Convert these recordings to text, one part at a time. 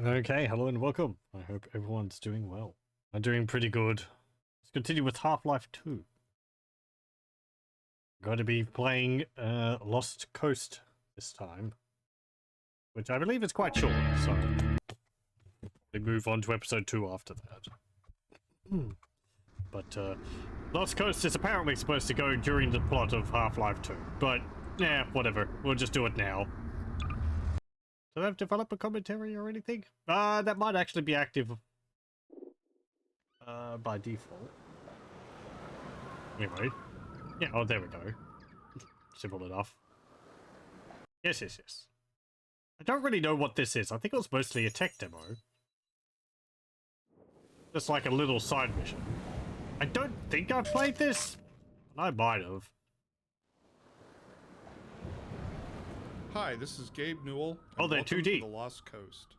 Okay, hello and welcome. I hope everyone's doing well. I'm doing pretty good. Let's continue with Half-Life 2. Going to be playing Lost Coast this time, which I believe is quite short, so we move on to episode 2 after that. But Lost Coast is apparently supposed to go during the plot of Half-Life 2, but yeah, whatever. We'll just do it now. Do I have developer commentary or anything? That might actually be active by default. Anyway. Yeah, oh, there we go. Simple enough. Yes. I don't really know what this is. I think it was mostly a tech demo. Just like a little side mission. I don't think I've played this. I might have. Hi, this is Gabe Newell. Oh, they're welcome 2D. To the Lost Coast.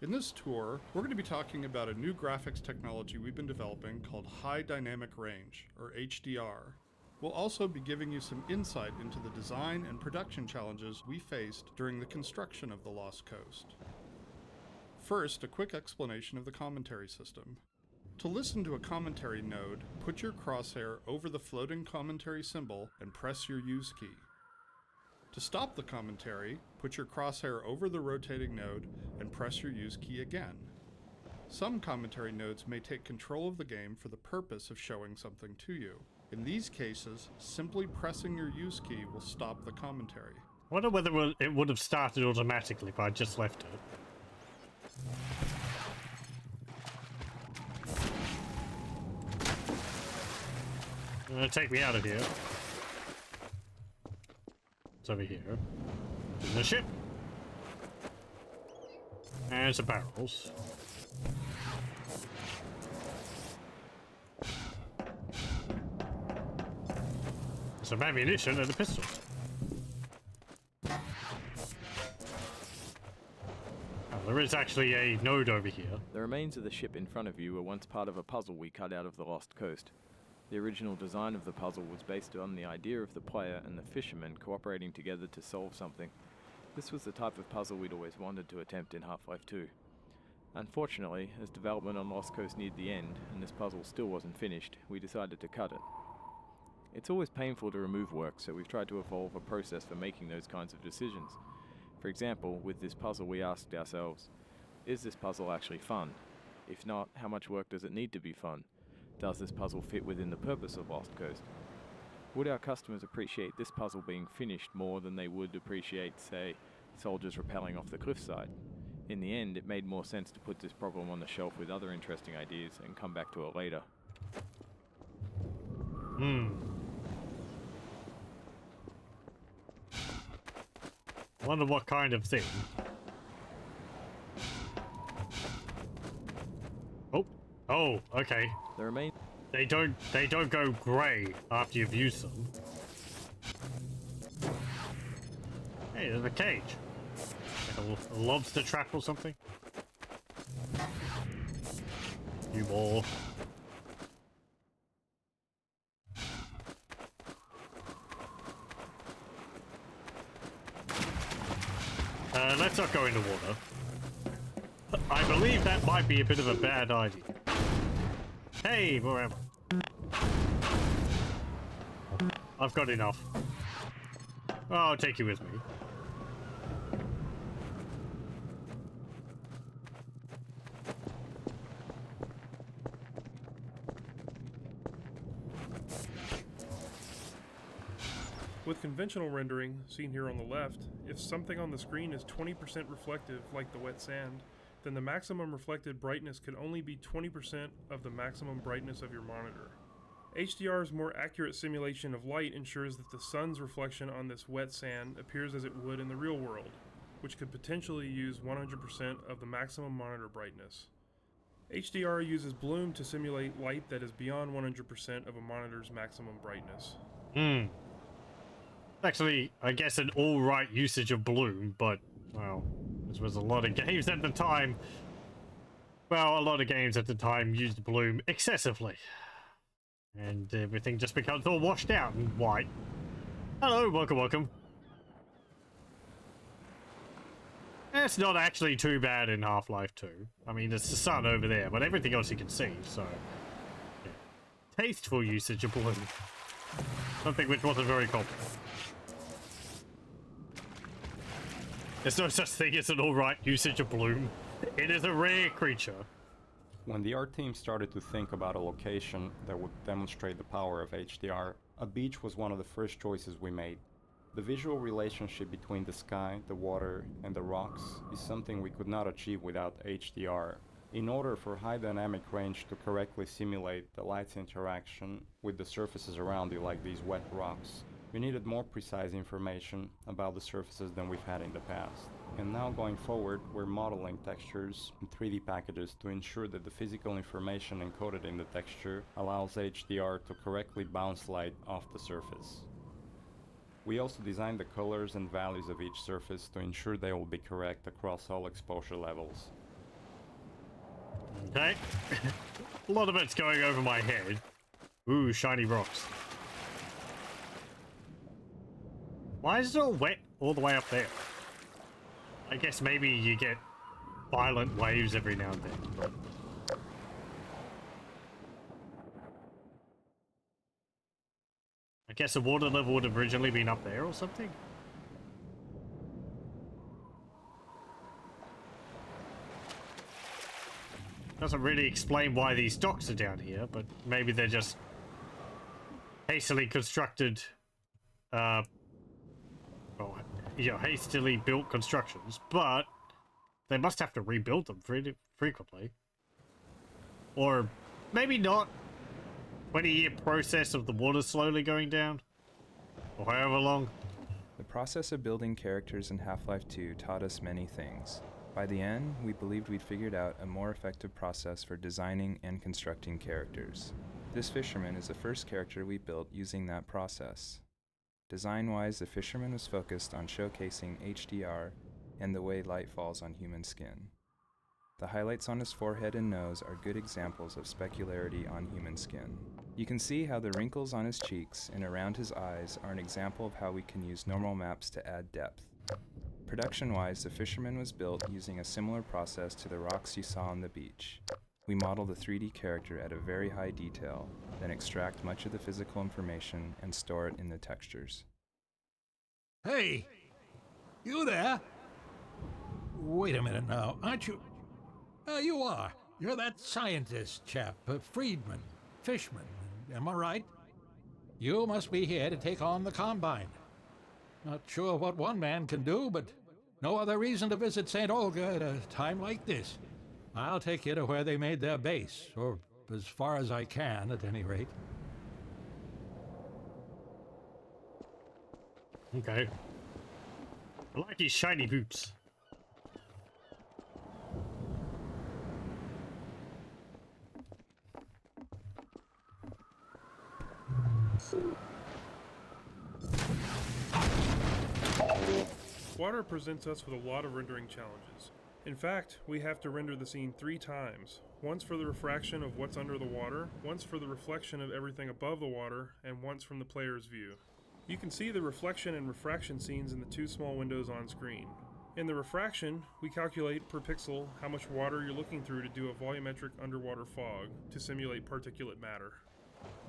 In this tour, we're going to be talking about a new graphics technology we've been developing called High Dynamic Range, or HDR. We'll also be giving you some insight into the design and production challenges we faced during the construction of the Lost Coast. First, a quick explanation of the commentary system. To listen to a commentary node, put your crosshair over the floating commentary symbol and press your use key. To stop the commentary, put your crosshair over the rotating node and press your use key again. Some commentary nodes may take control of the game for the purpose of showing something to you. In these cases, simply pressing your use key will stop the commentary. I wonder whether it would have started automatically if I just left it. Gonna take me out of here. It's over here. In the ship. And some barrels. Some ammunition and a pistol. Oh, there is actually a node over here. The remains of the ship in front of you were once part of a puzzle we cut out of the Lost Coast. The original design of the puzzle was based on the idea of the player and the fisherman cooperating together to solve something. This was the type of puzzle we'd always wanted to attempt in Half-Life 2. Unfortunately, as development on Lost Coast neared the end, and this puzzle still wasn't finished, we decided to cut it. It's always painful to remove work, so we've tried to evolve a process for making those kinds of decisions. For example, with this puzzle we asked ourselves, is this puzzle actually fun? If not, how much work does it need to be fun? Does this puzzle fit within the purpose of Lost Coast? Would our customers appreciate this puzzle being finished more than they would appreciate, say, soldiers rappelling off the cliffside? In the end, it made more sense to put this problem on the shelf with other interesting ideas and come back to it later. Wonder what kind of thing. Oh, okay. The remains... They don't go grey after you've used them. Hey, there's a cage. Like a lobster trap or something. A few more. Let's not go in the water. I believe that might be a bit of a bad idea. Hey, more ammo. I've got enough. Oh, I'll take you with me. With conventional rendering, seen here on the left, if something on the screen is 20% reflective, like the wet sand, then the maximum reflected brightness can only be 20% of the maximum brightness of your monitor. HDR's more accurate simulation of light ensures that the sun's reflection on this wet sand appears as it would in the real world, which could potentially use 100% of the maximum monitor brightness. HDR uses bloom to simulate light that is beyond 100% of a monitor's maximum brightness. Actually, I guess an alright usage of bloom, but, well, this was a lot of games at the time. Well, a lot of games at the time used bloom excessively. And everything just becomes all washed out and white. Hello, welcome. That's not actually too bad in Half-Life 2. I mean, it's the sun over there, but everything else you can see, so... Yeah. Tasteful usage of bloom. Something which wasn't very common. There's no such thing as an alright usage of bloom. It is a rare creature. When the art team started to think about a location that would demonstrate the power of HDR, a beach was one of the first choices we made. The visual relationship between the sky, the water, and the rocks is something we could not achieve without HDR. In order for high dynamic range to correctly simulate the light's interaction with the surfaces around you, like these wet rocks, we needed more precise information about the surfaces than we've had in the past. And now going forward, we're modeling textures in 3D packages to ensure that the physical information encoded in the texture allows HDR to correctly bounce light off the surface. We also designed the colors and values of each surface to ensure they will be correct across all exposure levels. Okay. A lot of it's going over my head. Ooh, shiny rocks. Why is it all wet all the way up there? I guess maybe you get violent waves every now and then. But... I guess the water level would have originally been up there or something? Doesn't really explain why these docks are down here, but maybe they're just hastily constructed, well, you know, hastily built constructions, but they must have to rebuild them frequently. Or maybe not. 20-year process of the water slowly going down, or however long. The process of building characters in Half-Life 2 taught us many things. By the end, we believed we'd figured out a more effective process for designing and constructing characters. This fisherman is the first character we built using that process. Design-wise, the fisherman was focused on showcasing HDR and the way light falls on human skin. The highlights on his forehead and nose are good examples of specularity on human skin. You can see how the wrinkles on his cheeks and around his eyes are an example of how we can use normal maps to add depth. Production-wise, the fisherman was built using a similar process to the rocks you saw on the beach. We model the 3D character at a very high detail, then extract much of the physical information and store it in the textures. Hey! You there? Wait a minute now, aren't you? You are. You're that scientist chap, Freeman. Fishman, am I right? You must be here to take on the Combine. Not sure what one man can do, but no other reason to visit St. Olga at a time like this. I'll take you to where they made their base, or as far as I can, at any rate. Okay. I like his shiny boots. Water presents us with a lot of rendering challenges. In fact, we have to render the scene 3 times. Once for the refraction of what's under the water, once for the reflection of everything above the water, and once from the player's view. You can see the reflection and refraction scenes in the 2 small windows on screen. In the refraction, we calculate per pixel how much water you're looking through to do a volumetric underwater fog to simulate particulate matter.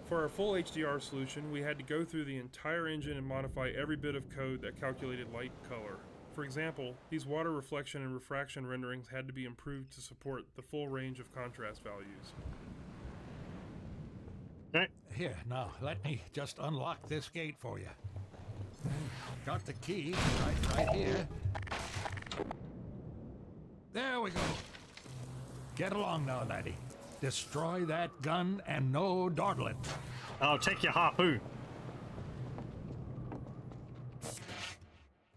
For our full HDR solution, we had to go through the entire engine and modify every bit of code that calculated light and color. For example, these water reflection and refraction renderings had to be improved to support the full range of contrast values. Okay. Here, now, let me just unlock this gate for you. Got the key right here. There we go. Get along now, laddie. Destroy that gun and no dawdling. I'll take your harpoon.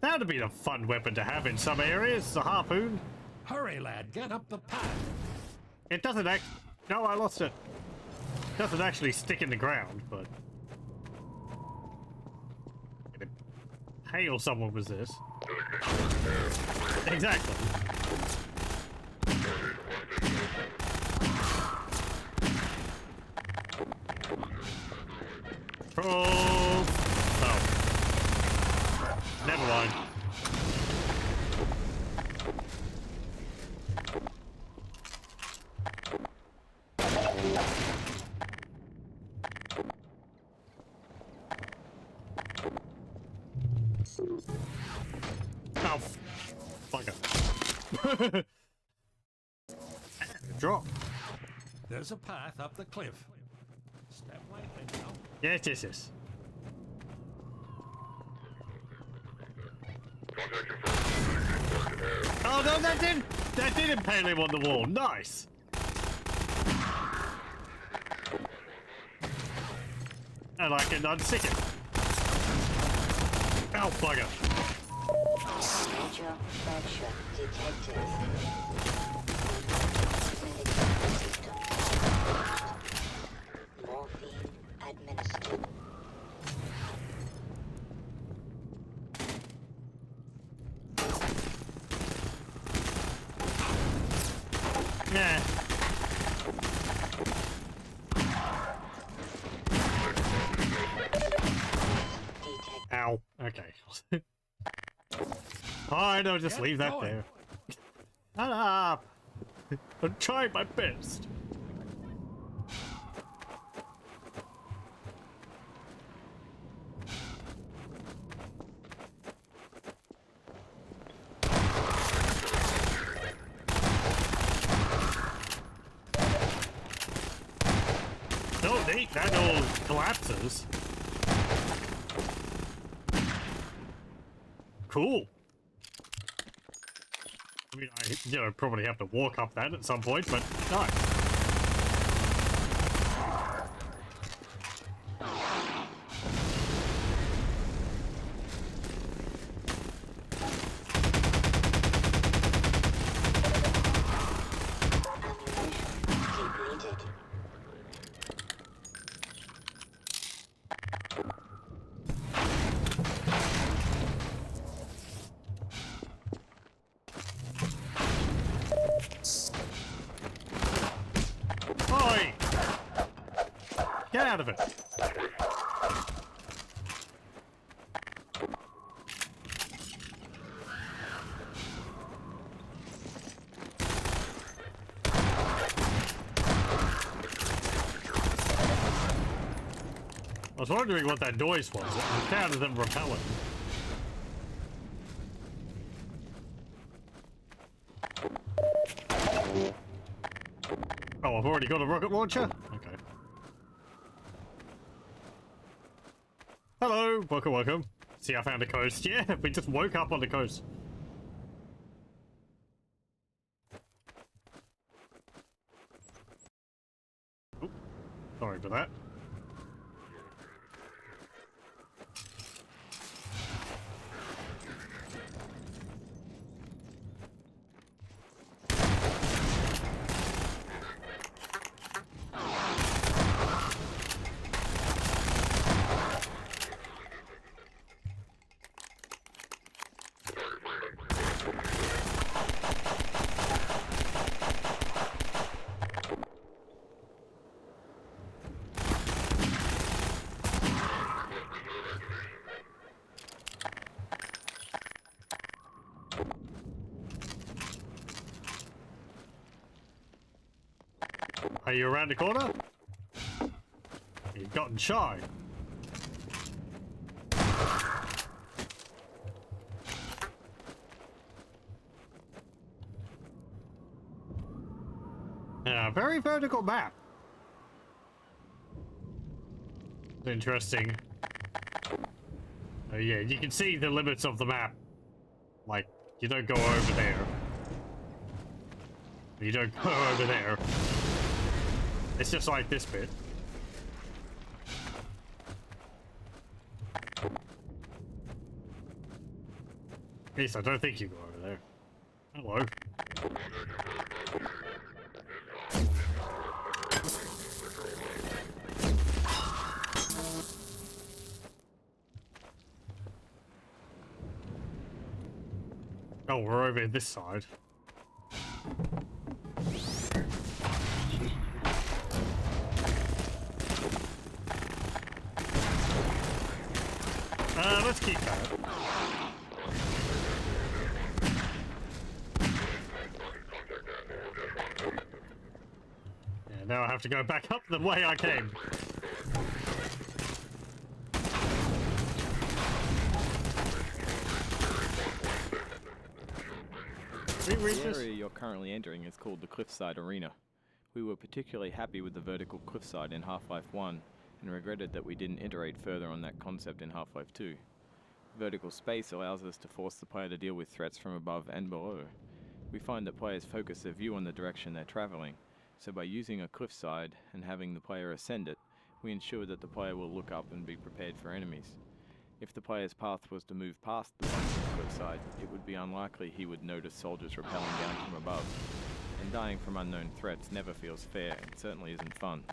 That would be a fun weapon to have in some areas, the harpoon. Hurry, lad, get up the path. It doesn't No, I lost it. It doesn't actually stick in the ground, but... Hail someone was this. Exactly. Oh. Never mind. bugger. Drop. There's a path up the cliff. Step lightly now. Yes, yes, yes. Oh no, that did impale him on the wall. Nice. And I can unstick it. Ow, bugger. Major fracture detected. Morphine administered. Yeah. Ow. Okay. Fine, I'll just Get leave that going. there. Shut up. I'm trying my best. No, that all collapses. Cool. I mean, I probably have to walk up that at some point, but no. Depleted. Oi! Get out of it. I was wondering what that noise was. It sounded them repelling. Oh, I've already got a rocket launcher? Okay. Hello, welcome, welcome. See, I found a coast. Yeah, we just woke up on the coast. Oop, sorry for that. Are you around the corner? You've gotten shy. Yeah, very vertical map. Interesting. Oh yeah, you can see the limits of the map. Like, you don't go over there. You don't go over there. It's just like this bit. At least I don't think you go over there. Hello. Oh, we're over this side. Let's keep that. Yeah, now I have to go back up the way I came. Read The this. area you're currently entering is called the Cliffside Arena. We were particularly happy with the vertical cliffside in Half-Life 1 and regretted that we didn't iterate further on that concept in Half-Life 2. Vertical space allows us to force the player to deal with threats from above and below. We find that players focus their view on the direction they're traveling, so by using a cliffside and having the player ascend it, we ensure that the player will look up and be prepared for enemies. If the player's path was to move past the point of the cliffside, it would be unlikely he would notice soldiers rappelling down from above. And dying from unknown threats never feels fair and certainly isn't fun.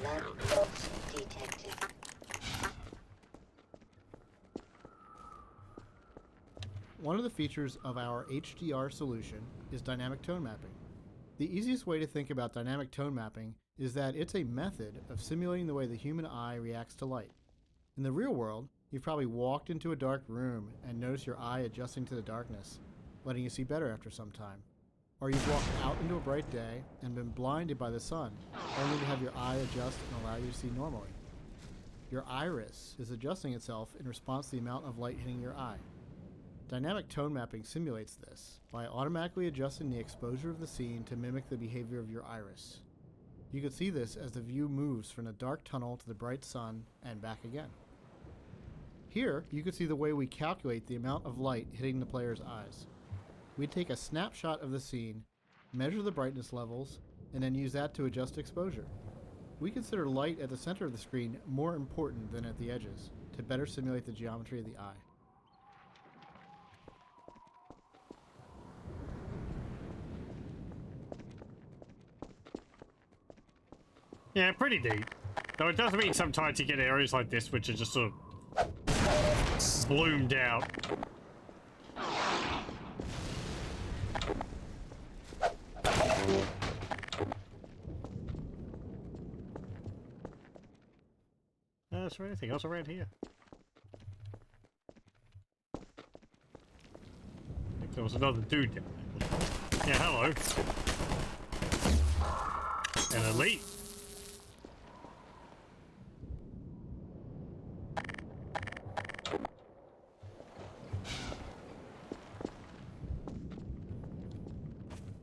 Blood loss detected. One of the features of our HDR solution is dynamic tone mapping. The easiest way to think about dynamic tone mapping is that it's a method of simulating the way the human eye reacts to light. In the real world, you've probably walked into a dark room and noticed your eye adjusting to the darkness, letting you see better after some time. Or you've walked out into a bright day and been blinded by the sun, only to have your eye adjust and allow you to see normally. Your iris is adjusting itself in response to the amount of light hitting your eye. Dynamic tone mapping simulates this by automatically adjusting the exposure of the scene to mimic the behavior of your iris. You can see this as the view moves from the dark tunnel to the bright sun and back again. Here, you can see the way we calculate the amount of light hitting the player's eyes. We take a snapshot of the scene, measure the brightness levels, and then use that to adjust exposure. We consider light at the center of the screen more important than at the edges to better simulate the geometry of the eye. Yeah, pretty deep. Though it does mean sometimes you get areas like this which are just sort of bloomed out. Is there anything else around here? I think there was another dude down there. Yeah, hello. An elite.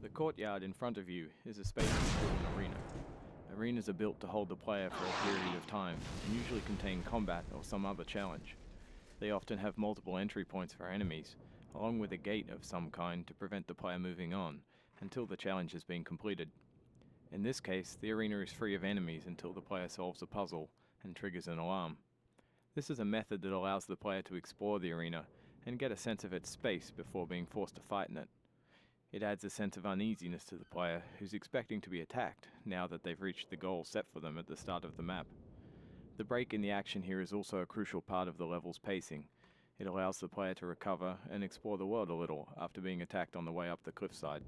The courtyard in front of you is a space we call an arena. Arenas are built to hold the player for a period of time, and usually contain combat or some other challenge. They often have multiple entry points for enemies, along with a gate of some kind to prevent the player moving on, until the challenge has been completed. In this case, the arena is free of enemies until the player solves a puzzle and triggers an alarm. This is a method that allows the player to explore the arena and get a sense of its space before being forced to fight in it. It adds a sense of uneasiness to the player, who's expecting to be attacked now that they've reached the goal set for them at the start of the map. The break in the action here is also a crucial part of the level's pacing. It allows the player to recover and explore the world a little after being attacked on the way up the cliffside.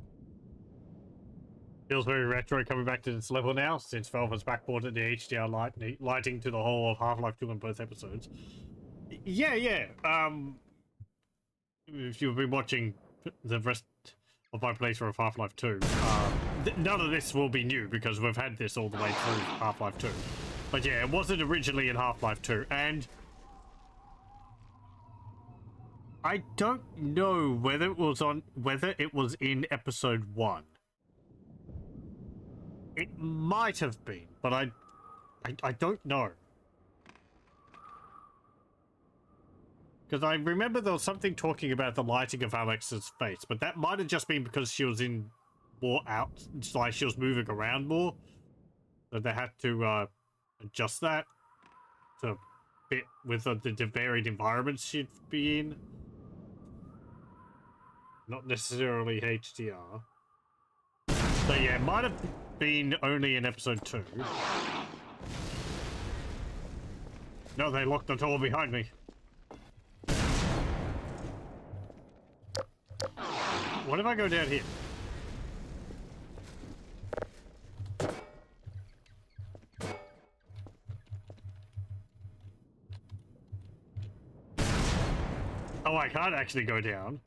Feels very retro coming back to this level now, since Valve has backported the HDR lighting to the whole of Half-Life 2 on both episodes. Yeah. If you've been watching the rest of my playthrough of Half-Life 2, none of this will be new, because we've had this all the way through Half-Life 2. But yeah, it wasn't originally in Half-Life 2, and I don't know whether it was in episode 1. It might have been, but I don't know. Because I remember there was something talking about the lighting of Alex's face, but that might have just been because she was in more out, like she was moving around more. So they had to adjust that to fit with the varied environments she'd be in. Not necessarily HDR. So yeah, it might have been only in episode 2. No, they locked the door behind me. What if I go down here? Oh, I can't actually go down.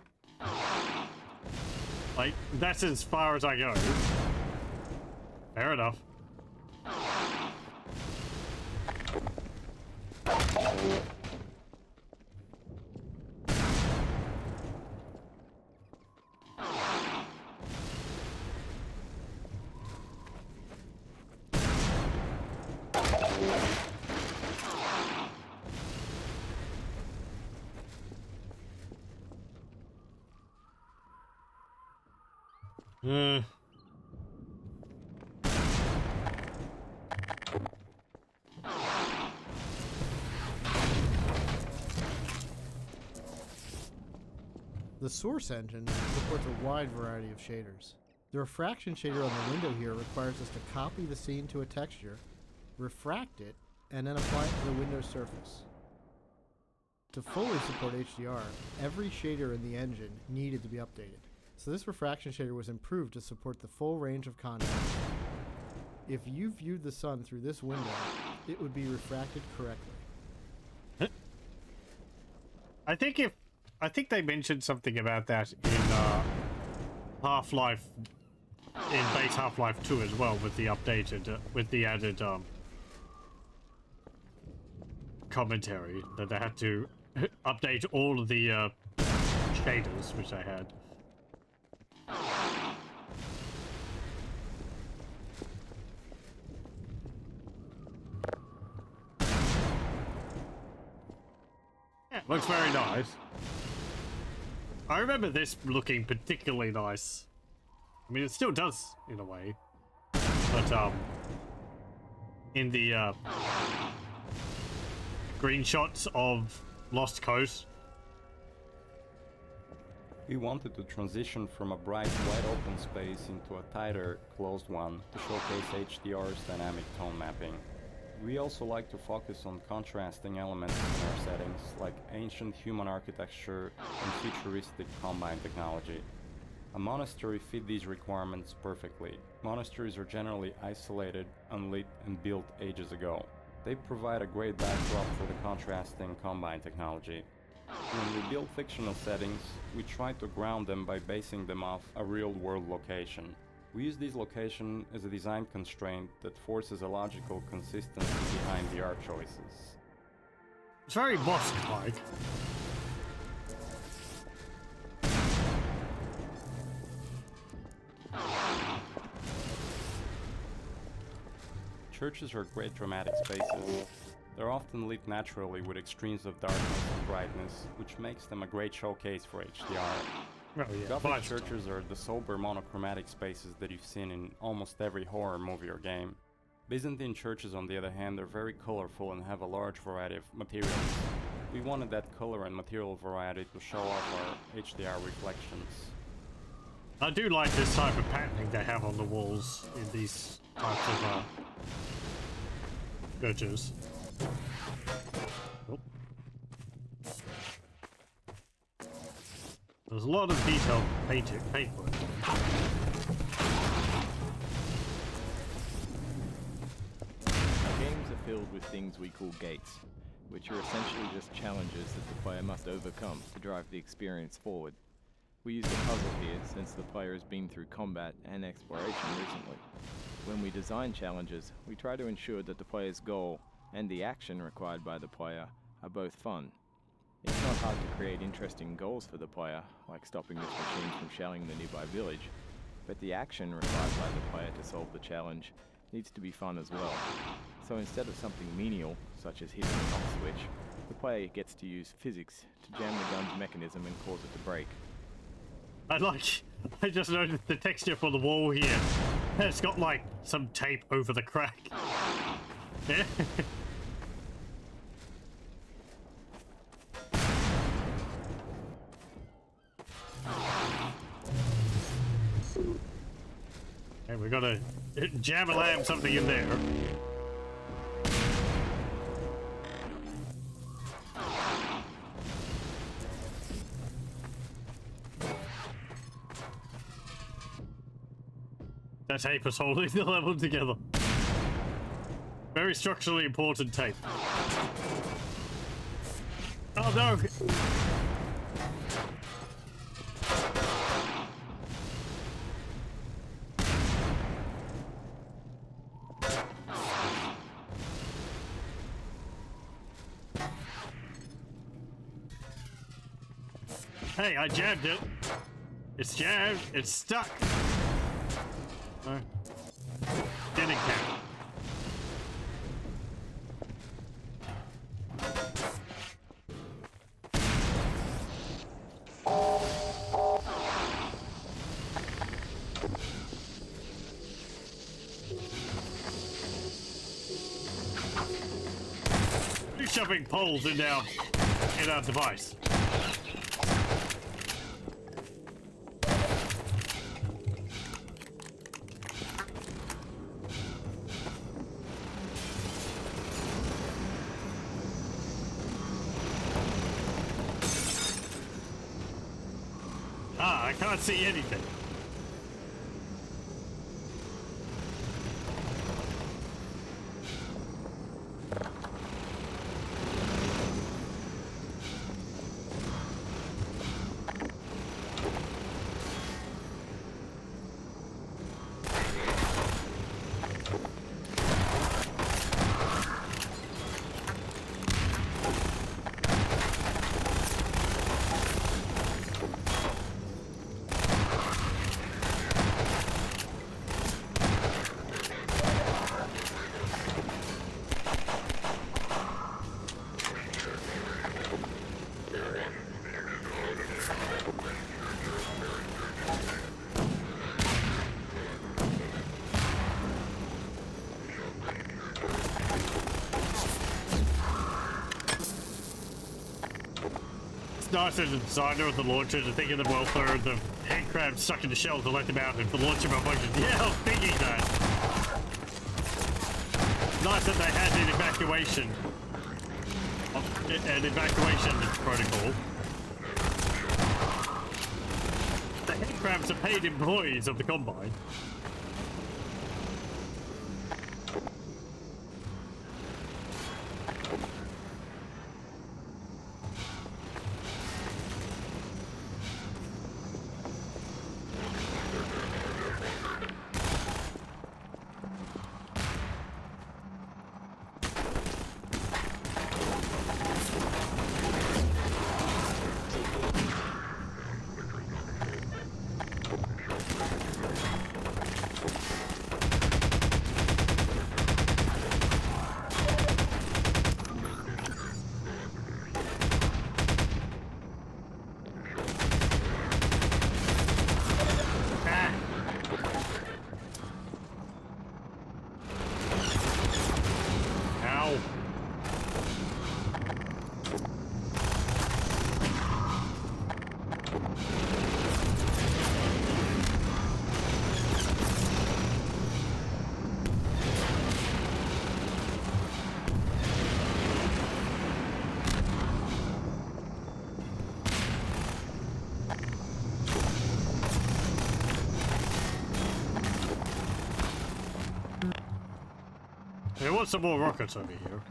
Like, that's as far as I go. Fair enough. The source engine supports a wide variety of shaders. The refraction shader on the window here requires us to copy the scene to a texture, refract it, and then apply it to the window surface. To fully support HDR, every shader in the engine needed to be updated. So this refraction shader was improved to support the full range of contrast. If you viewed the sun through this window, it would be refracted correctly. I think they mentioned something about that in Half-Life, in base Half-Life 2 as well, with the updated, with the added commentary that they had to update all of the shaders, which I had. Yeah, looks very nice. I remember this looking particularly nice. I mean, it still does in a way, but in the green shots of Lost Coast, We wanted to transition from a bright, wide open space into a tighter, closed one to showcase HDR's dynamic tone mapping. We also like to focus on contrasting elements in our settings, like ancient human architecture and futuristic combine technology. A monastery fit these requirements perfectly. Monasteries are generally isolated, unlit, and built ages ago. They provide a great backdrop for the contrasting combine technology. When we build fictional settings, we try to ground them by basing them off a real-world location. We use this location as a design constraint that forces a logical consistency behind the art choices. it's very Bosk-like. Churches are great dramatic spaces. They're often lit naturally with extremes of darkness and brightness, which makes them a great showcase for HDR. Oh, yeah. Gothic churches are the sober monochromatic spaces that you've seen in almost every horror movie or game. Byzantine churches, on the other hand, are very colorful and have a large variety of materials. We wanted that color and material variety to show off our HDR reflections. I do like this type of patterning they have on the walls in these types of churches. Oh. There's a lot of detailed paintwork. Our games are filled with things we call gates, which are essentially just challenges that the player must overcome to drive the experience forward. We use a puzzle here since the player has been through combat and exploration recently. When we design challenges, we try to ensure that the player's goal and the action required by the player are both fun. It's not hard to create interesting goals for the player, like stopping this machine from shelling the nearby village, but the action required by the player to solve the challenge needs to be fun as well. So instead of something menial, such as hitting an off switch, the player gets to use physics to jam the gun's mechanism and cause it to break. I just noticed the texture for the wall here. It's got like some tape over the crack. Yeah. Okay, we gotta jam-a-lam something in there. That tape is holding the level together. Very structurally important tape. Oh no! Hey, I jammed it. It's jammed. It's stuck. Didn't count. You're shoving poles in our device. I can't see anything. Nice as a designer of the launcher to think of the welfare of the headcrab stuck in the shell to let them out if the launcher malfunctions. Yeah, I was thinking that. Nice that they had an evacuation protocol. The headcrabs are paid employees of the Combine. There was some more rockets over here.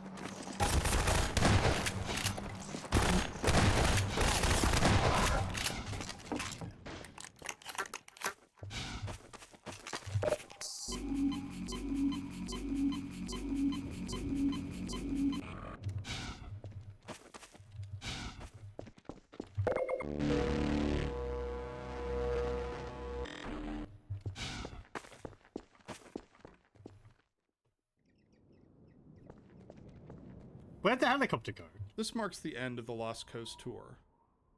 Where'd the helicopter go? This marks the end of the Lost Coast tour.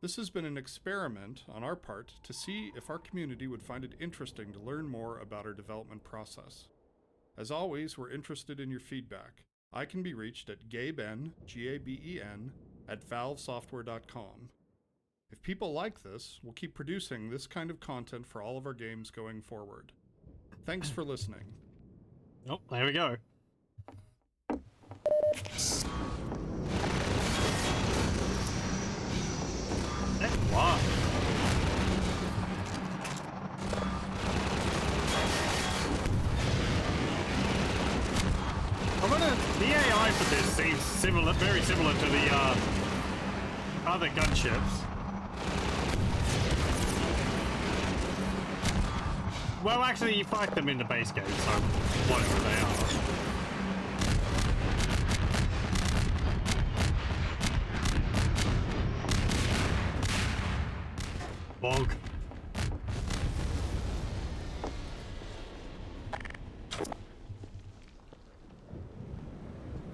This has been an experiment on our part to see if our community would find it interesting to learn more about our development process. As always, we're interested in your feedback. I can be reached at gaben, Gaben, at valvesoftware.com. If people like this, we'll keep producing this kind of content for all of our games going forward. Thanks for listening. Oh, there we go. Wow. The AI for this seems similar, very similar to the other gunships. Well, actually, you fight them in the base game, so whatever they are. Bonk.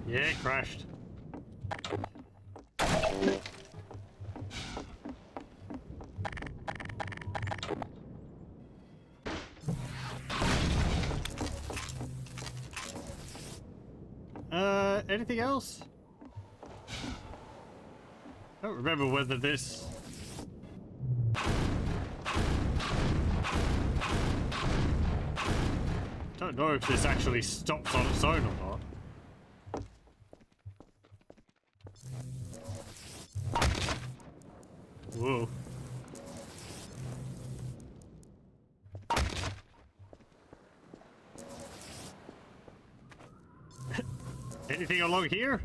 Yeah, it crashed. Anything else? I don't remember whether this... Don't know if this actually stops on its own or not. Whoa. Anything along here?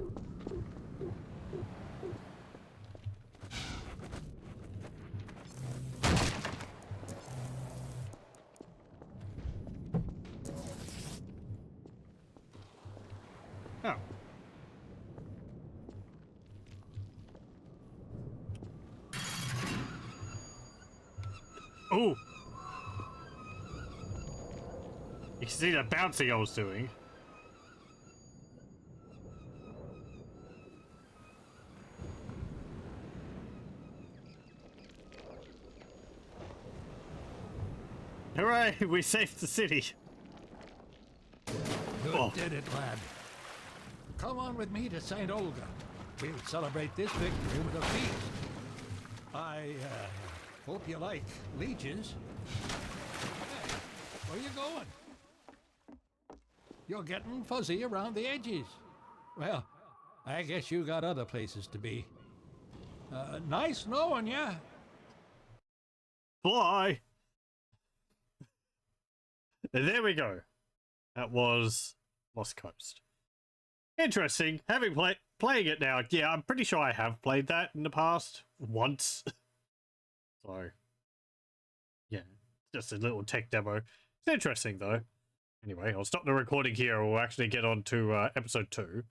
Oh. Oh. You can see that bouncing I was doing. Hooray! We saved the city. Good Oh. did it, lad. Come on with me to St. Olga. We'll celebrate this victory with a feast. I hope you like leeches. Hey, where you going? You're getting fuzzy around the edges. Well, I guess you got other places to be. Nice knowing ya. Fly! And there we go. That was Lost Coast. Interesting. Having playing it now, yeah, I'm pretty sure I have played that in the past once. So, yeah, just a little tech demo. It's interesting though. Anyway, I'll stop the recording here. We'll actually get on to episode 2.